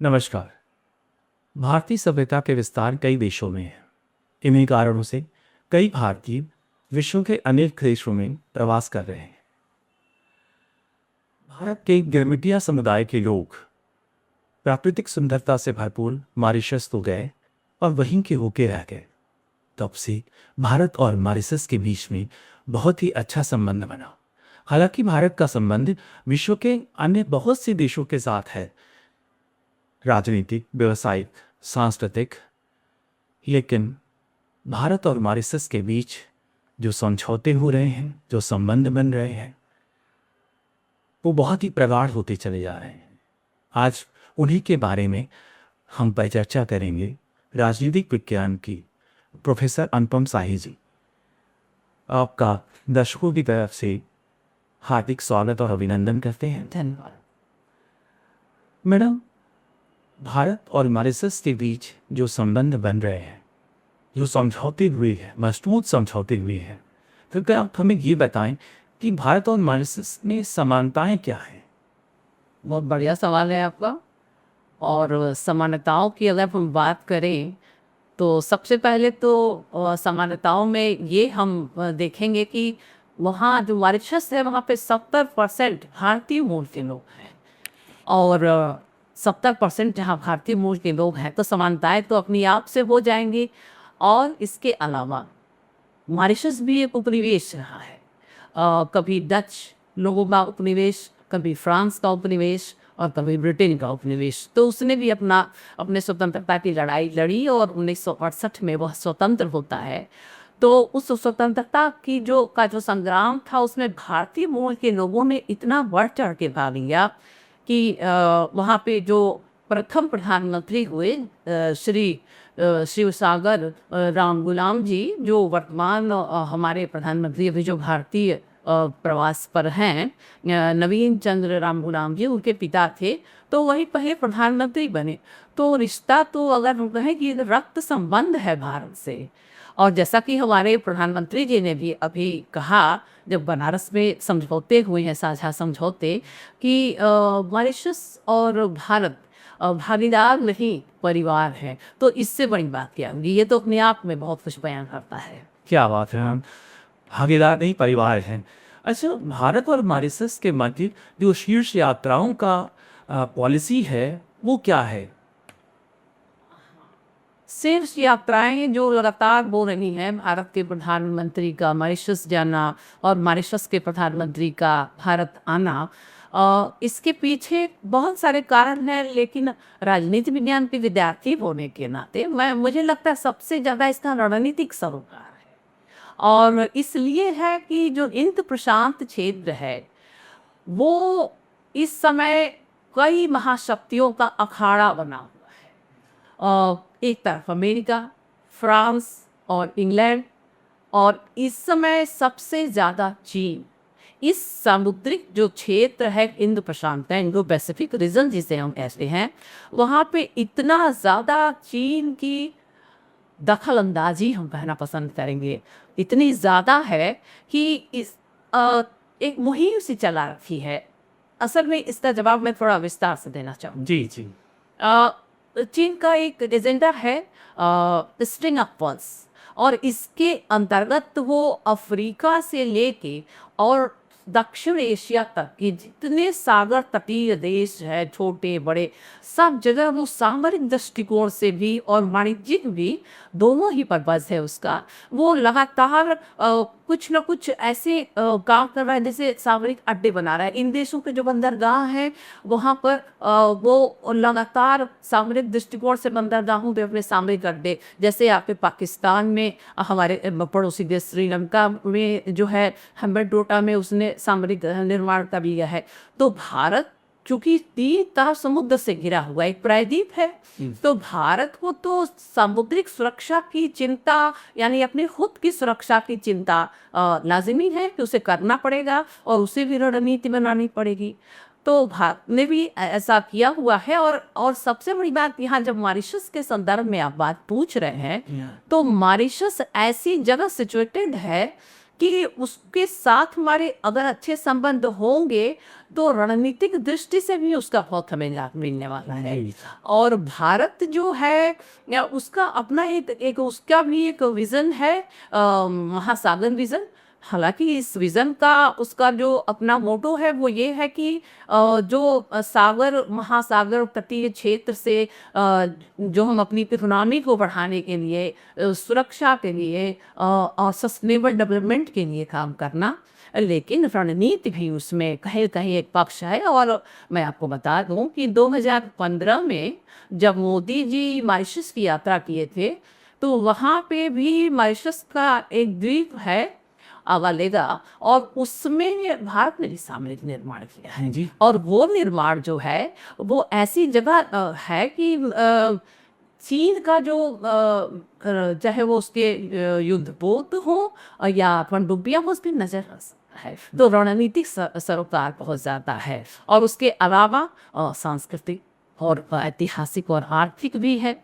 नमस्कार। भारतीय सभ्यता के विस्तार कई देशों में है। इन्हीं कारणों से कई भारतीय विश्व के अनेक देशों में प्रवास कर रहे हैं। भारत के गिरमिटिया समुदाय के लोग प्राकृतिक सुंदरता से भरपूर मॉरिशस तो गए और वहीं के होके रह गए। तब से भारत और मॉरिशस के बीच में बहुत ही अच्छा संबंध बना। हालांकि भारत का संबंध विश्व के अन्य बहुत से देशों के साथ है, राजनीतिक, व्यवसायिक, सांस्कृतिक, लेकिन भारत और मॉरिशस के बीच जो समझौते हो रहे हैं, जो संबंध बन रहे हैं, वो बहुत ही प्रगाढ़ होते चले जा रहे हैं। आज उन्हीं के बारे में हम पर चर्चा करेंगे राजनीतिक विज्ञान की प्रोफेसर अनुपम शाही जी। आपका दर्शकों की तरफ से हार्दिक स्वागत और अभिनंदन करते हैं। धन्यवाद। मैडम, भारत और मॉरिशस के बीच जो संबंध बन रहे हैं, जो समझौते हुए हैं, मजबूत समझौते हुए हैं, तो क्या आप हमें ये बताएं कि भारत और मॉरिशस में समानताएं क्या हैं? बहुत बढ़िया सवाल है आपका। और समानताओं की अगर हम बात करें तो सबसे पहले तो समानताओं में ये हम देखेंगे कि वहाँ जो मॉरिशस है वहाँ पे 70% भारतीय मूल के लोग हैं। और 70% जहाँ भारतीय मूल के लोग हैं तो समानताएं तो अपनी आप से हो जाएंगी। और इसके अलावा मॉरिशस भी एक उपनिवेश रहा है। कभी डच लोगों का उपनिवेश, कभी फ्रांस का उपनिवेश और कभी ब्रिटेन का उपनिवेश। तो उसने भी अपने स्वतंत्रता की लड़ाई लड़ी और 1968 में वह स्वतंत्र होता है। तो उस स्वतंत्रता की जो संग्राम था उसमें भारतीय मूल के लोगों ने इतना बढ़ चढ़ के भाग लिया कि वहाँ पे जो प्रथम प्रधानमंत्री हुए श्री शिवसागर राम गुलाम जी, जो वर्तमान हमारे प्रधानमंत्री अभी जो भारतीय प्रवास पर हैं, नवीन चंद्र राम गुलाम जी उनके पिता थे, तो वही पहले प्रधानमंत्री बने। तो रिश्ता तो अगर हम कहें कि रक्त संबंध है भारत से। और जैसा कि हमारे प्रधानमंत्री जी ने भी अभी कहा, जब बनारस में समझौते हुए हैं, साझा समझौते, कि मॉरिशस और भारत भागीदार नहीं परिवार है, तो इससे बड़ी बात क्या होगी। ये तो अपने आप में बहुत कुछ बयान करता है। क्या बात है, हम भागीदार नहीं परिवार हैं। अच्छा, भारत और मॉरिशस के मध्य जो शीर्ष यात्राओं का पॉलिसी है वो क्या है? शीर्ष यात्राएं जो लगातार हो रही हैं, भारत के प्रधानमंत्री का मॉरिशस जाना और मॉरिशस के प्रधानमंत्री का भारत आना, इसके पीछे बहुत सारे कारण हैं। लेकिन राजनीति विज्ञान के विद्यार्थी होने के नाते मुझे लगता है सबसे ज़्यादा इसका रणनीतिक सरोकार है। और इसलिए है कि जो हिंद प्रशांत क्षेत्र है वो इस समय कई महाशक्तियों का अखाड़ा बना हुआ है। एक तरफ अमेरिका, फ्रांस और इंग्लैंड, और इस समय सबसे ज़्यादा चीन। इस सामुद्रिक जो क्षेत्र है इंड प्रशांत, इंडो पैसिफिक रीजन जिसे हम कहते हैं, वहाँ पे इतना ज़्यादा चीन की दखल अंदाजी हम कहना पसंद करेंगे, इतनी ज़्यादा है कि एक मुहिम सी चला रखी है। असल में इसका जवाब मैं थोड़ा विस्तार से देना चाहूँगी। जी जी। चीन का एक एजेंडा है स्ट्रिंग ऑफ पर्ल्स, और इसके अंतर्गत वो अफ्रीका से लेके और दक्षिण एशिया तक के जितने सागर तटीय देश है, छोटे बड़े, सब जगह वो सामरिक दृष्टिकोण से भी और वाणिज्यिक भी, दोनों ही पर्पज है उसका। वो लगातार कुछ न कुछ ऐसे काम कर रहा है, जैसे सामरिक अड्डे बना रहा है। इन देशों के जो बंदरगाह हैं वहाँ पर वो लगातार सामरिक दृष्टिकोण से बंदरगाहों पे अपने सामरिक अड्डे, जैसे आपके पाकिस्तान में हमारे पड़ोसी देश श्रीलंका में जो है हम्बनटोटा में उसने सामरिक निर्माण कर लिया है। तो भारत चूंकि 3 तरफ समुद्र से घिरा हुआ एक प्रायद्वीप है, तो भारत को तो सामुद्रिक सुरक्षा की चिंता, यानी अपनी खुद की सुरक्षा की चिंता लाजिमी है कि उसे करना पड़ेगा और उसे भी रणनीति बनानी पड़ेगी। तो भारत ने भी ऐसा किया हुआ है। और सबसे बड़ी बात यहाँ, जब मॉरिशस के संदर्भ में आप बात पूछ रहे हैं, तो मॉरिशस ऐसी जगह सिचुएटेड है कि उसके साथ हमारे अगर अच्छे संबंध होंगे तो रणनीतिक दृष्टि से भी उसका बहुत हमें लाभ मिलने वाला है। और भारत जो है या उसका अपना एक उसका भी एक विज़न है, महासागर विज़न। हालांकि इस विज़न का उसका जो अपना मोटो है वो ये है कि जो सागर महासागर तटीय क्षेत्र से जो हम अपनी इकोनॉमी को बढ़ाने के लिए, सुरक्षा के लिए और सस्टेनेबल डेवलपमेंट के लिए काम करना, लेकिन रणनीति भी उसमें कहीं कहीं एक पक्ष है। और मैं आपको बता दूं कि 2015 में जब मोदी जी मॉरिशस की यात्रा किए थे तो वहाँ पे भी मॉरिशस का एक द्वीप है अवालेगा, और उसमें भारत ने भी सामरिक निर्माण किया है जी। और वो निर्माण जो है वो ऐसी जगह है कि चीन का जो चाहे वो उसके युद्धपोत हो या पनडुब्बियां हो, उस पर नजर रख सकता है। तो रणनीतिक सरोकार बहुत ज्यादा है और उसके अलावा सांस्कृतिक और ऐतिहासिक और आर्थिक भी है।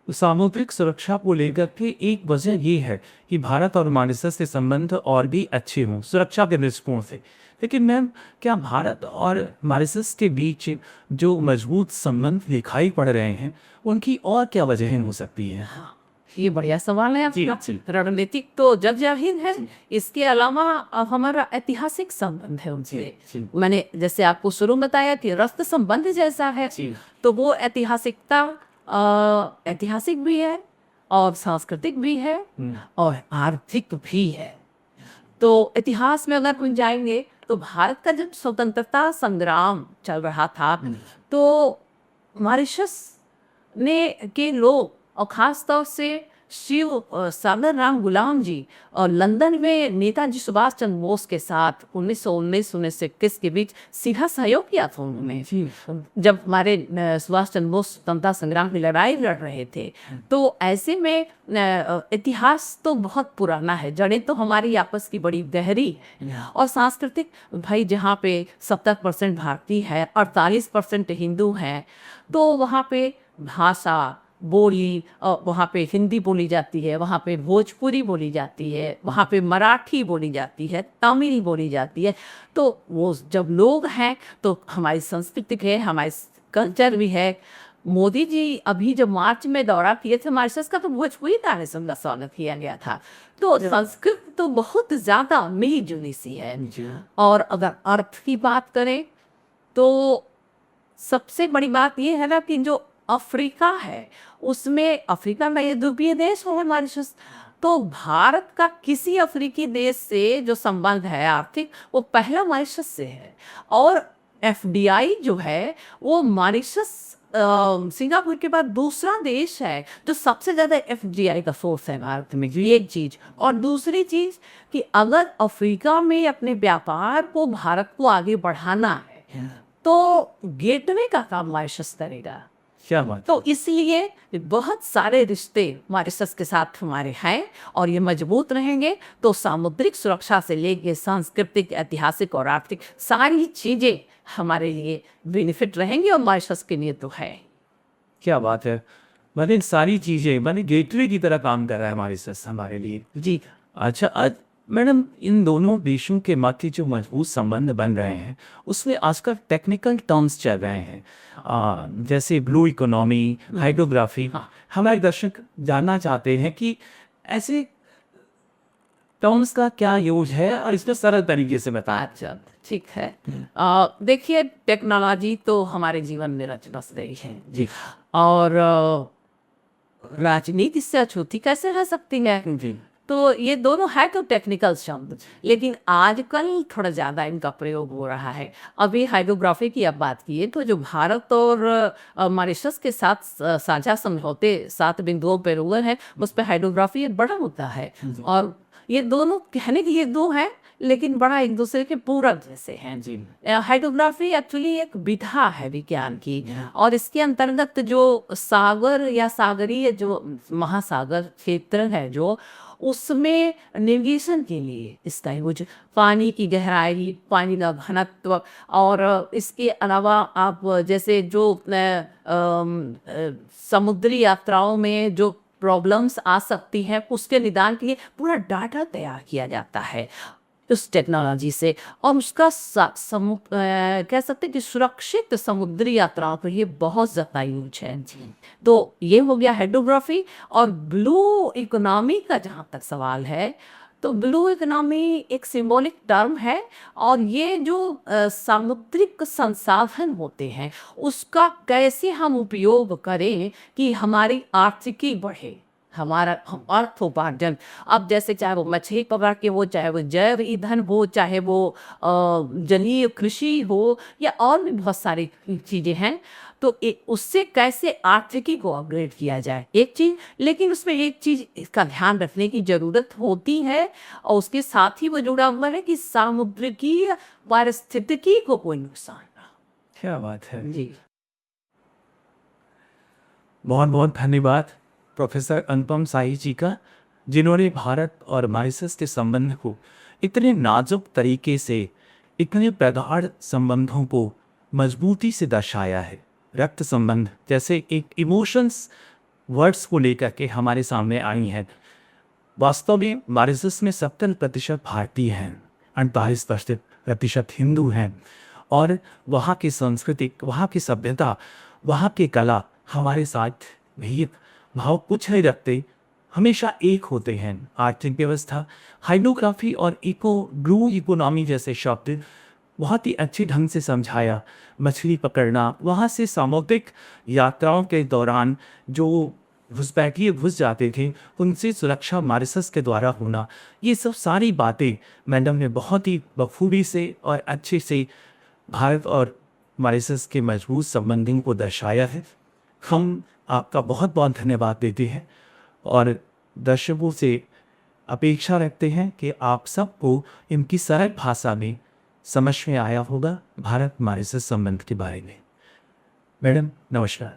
सामुद्रिक सुरक्षा को लेकर के एक वजह ये है कि भारत और मॉरिशस के संबंध और भी अच्छे हों सुरक्षा के दृष्टिकोण से। लेकिन मैम, क्या भारत और मॉरिशस के बीच जो मजबूत संबंध दिखाई पड़ रहे हैं उनकी और क्या वजहें हो सकती हैं? ये बढ़िया सवाल है जी, आपका। जी। रणनीतिक तो जग जाहिर है, इसके अलावा हमारा ऐतिहासिक संबंध है उनसे। जी। मैंने जैसे आपको शुरू में बताया कि रक्त संबंध जैसा है, जी। तो वो ऐतिहासिकता ऐतिहासिक भी है और सांस्कृतिक भी है और आर्थिक भी है। तो इतिहास में अगर हम जाएंगे तो भारत का जब स्वतंत्रता संग्राम चल रहा था तो मॉरिशस ने के लोग और ख़ास तौर से शिव सागर राम गुलाम जी और लंदन में नेताजी सुभाष चंद्र बोस के साथ 1919-1921 के बीच सीधा सहयोग किया था उन्होंने। जब हमारे सुभाष चंद्र बोस स्वतंत्रता संग्राम की लड़ाई लड़ रहे थे, तो ऐसे में इतिहास तो बहुत पुराना है, जड़ें तो हमारी आपस की बड़ी गहरी है। और सांस्कृतिक भाई जहाँ पे 70% भारतीय है, 48% हिंदू हैं, तो वहाँ पे भाषा बोली, वहाँ पे हिंदी बोली जाती है, वहाँ पे भोजपुरी बोली जाती है, वहाँ पे मराठी बोली जाती है, तमिल बोली जाती है। तो वो जब लोग हैं तो हमारी संस्कृति है, हमारी कल्चर भी है। मोदी जी अभी जब मार्च में दौरा किए थे मॉरिशस का, तो भोजपुरी गाने से उनका स्वागत किया गया था। तो संस्कृत तो बहुत ज़्यादा मिली जुली सी है। और अगर अर्थ की बात करें तो सबसे बड़ी बात ये है ना कि जो अफ्रीका है उसमें, अफ्रीका में ये द्वीपीय देश है मॉरिशस, तो भारत का किसी अफ्रीकी देश से जो संबंध है आर्थिक, वो पहला मॉरिशस से है। और एफडीआई जो है वो मॉरिशस सिंगापुर के बाद दूसरा देश है जो सबसे ज़्यादा एफडीआई का सोर्स है भारत में। ये एक चीज़। और दूसरी चीज़ कि अगर अफ्रीका में अपने व्यापार को भारत को आगे बढ़ाना है तो गेटवे का काम मॉरिशस करेगा। क्या बात। तो इसलिए बहुत सारे रिश्ते मॉरिशस के साथ हमारे हैं और ये मजबूत रहेंगे। तो सामुद्रिक सुरक्षा से लेके सांस्कृतिक, ऐतिहासिक और आर्थिक सारी चीज़ें हमारे लिए बेनिफिट रहेंगी और मॉरिशस के लिए तो है। क्या बात है। मैंने सारी चीज़ें मैंने गेटवे की तरह काम कर रहा है मॉरिशस हमारे लिए। जी। अच्छा, आज मैडम, इन दोनों देशों के मध्य जो मजबूत संबंध बन रहे हैं उसमें आजकल टेक्निकल टर्म्स चल रहे हैं, जैसे ब्लू इकोनॉमी, हाइड्रोग्राफी। हमारे दर्शक जानना चाहते हैं कि ऐसे टर्म्स का क्या यूज है और इसको सरल तरीके से बताएं। अच्छा, ठीक है। देखिए, टेक्नोलॉजी तो हमारे जीवन में रच बस गई है जी। और राजनीति से अछूती कैसे रह सकती है। जी। तो ये दोनों है तो टेक्निकल शब्द, लेकिन आजकल थोड़ा ज़्यादा इनका प्रयोग हो रहा है। अभी हाइड्रोग्राफी की आप बात किए तो जो भारत और मॉरिशस के साथ साझा समझौते 7 बिंदुओं पर हुए हैं, उस पर हाइड्रोग्राफी एक बड़ा मुद्दा है। और ये दोनों कहने के लिए दो हैं लेकिन बड़ा एक दूसरे के पूरक जैसे हैं। जी। हाइड्रोग्राफी एक्चुअली एक विधा है विज्ञान की, और इसके अंतर्गत जो सागर या सागरीय जो महासागर क्षेत्र है जो उसमें नेविगेशन के लिए इसका यूज, पानी की गहराई, पानी का घनत्व, और इसके अलावा आप जैसे जो समुद्री यात्राओं में जो प्रॉब्लम्स आ सकती हैं, उसके निदान के लिए पूरा डाटा तैयार किया जाता है उस टेक्नोलॉजी से। और उसका कह सकते हैं कि सुरक्षित समुद्री यात्राओं पर ये बहुत ज़्यादा यूज है। तो ये हो गया हाइड्रोग्राफी। और ब्लू इकोनॉमी का जहाँ तक सवाल है, तो ब्लू इकोनॉमी एक सिंबॉलिक टर्म है। और ये जो सामुद्रिक संसाधन होते हैं उसका कैसे हम उपयोग करें कि हमारी आर्थिकी बढ़े, हमारा हम अर्थोपार्जन। अब जैसे चाहे वो मछली पकड़ के हो, चाहे वो जैव ईंधन हो, चाहे वो जलीय कृषि हो, या और भी बहुत सारी चीज़ें हैं। तो उससे कैसे आर्थिकी को अपग्रेड किया जाए एक चीज़, लेकिन उसमें एक चीज़ इसका ध्यान रखने की ज़रूरत होती है, और उसके साथ ही वो जुड़ा हुआ है कि सामुद्रिकी पारिस्थितिकी को कोई नुकसान ना। क्या बात है। जी, बहुत बहुत धन्यवाद प्रोफेसर अनुपम साई जी का, जिन्होंने भारत और मॉरिशस के संबंध को इतने नाजुक तरीके से, इतने प्रगाढ़ संबंधों को मजबूती से दर्शाया है। रक्त संबंध जैसे एक इमोशंस वर्ड्स को लेकर के हमारे सामने आई हैं। वास्तव में मॉरिशस में 70% भारतीय हैं, 48% हिंदू हैं, और वहाँ की संस्कृति, वहाँ की सभ्यता, वहाँ की कला हमारे साथ भेद भाव कुछ नहीं रखते, हमेशा एक होते हैं। आर्थिक व्यवस्था, हाइड्रोग्राफी और ब्लू इकोनॉमी जैसे शब्द बहुत ही अच्छे ढंग से समझाया। मछली पकड़ना, वहाँ से सामुद्रिक यात्राओं के दौरान जो घुसपैठिए घुस जाते थे, उनसे सुरक्षा मॉरिशस के द्वारा होना, ये सब सारी बातें मैडम ने बहुत ही बखूबी से और अच्छे से भारत और मॉरिशस के मजबूत संबंधों को दर्शाया है। हम आपका बहुत बहुत धन्यवाद देते हैं और दर्शकों से अपेक्षा रखते हैं कि आप सबको इनकी सरल भाषा में समझ में आया होगा भारत मॉरिशस संबंध के बारे में। मैडम नमस्कार।